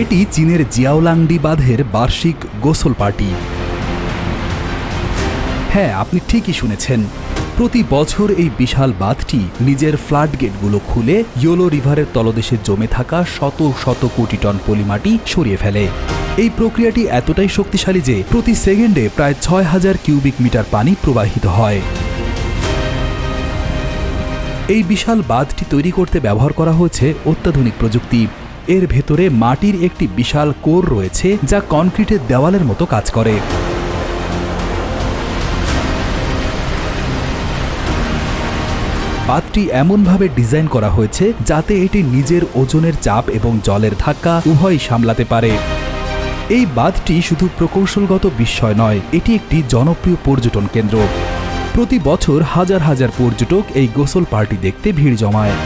এটি চীনের জিয়াওলাংডি বাঁধের বার্ষিক গোসল পার্টি। হ্যাঁ, আপনি ঠিকই শুনেছেন, প্রতি বছর এই বিশাল বাঁধটি নিজের ফ্লাড গেটগুলো খুলে ইয়োলো রিভারের তলদেশে জমে থাকা শত শত কোটি টন পলিমাটি সরিয়ে ফেলে। এই প্রক্রিয়াটি এতটাই শক্তিশালী যে প্রতি সেকেন্ডে প্রায় ৬,০০০ কিউবিক মিটার পানি প্রবাহিত হয়। এই বিশাল বাঁধটি তৈরি করতে ব্যবহার করা হয়েছে অত্যাধুনিক প্রযুক্তি। এর ভেতরে মাটির একটি বিশাল কোর রয়েছে যা কনক্রিটের দেওয়ালের মতো কাজ করে। বাঁধটি এমনভাবে ডিজাইন করা হয়েছে যাতে এটি নিজের ওজনের চাপ এবং জলের ধাক্কা উভয়ই সামলাতে পারে। এই বাঁধটি শুধু প্রকৌশলগত বিস্ময় নয়, এটি একটি জনপ্রিয় পর্যটন কেন্দ্র। প্রতি বছর হাজার হাজার পর্যটক এই গোসল পার্টি দেখতে ভিড় জমায়।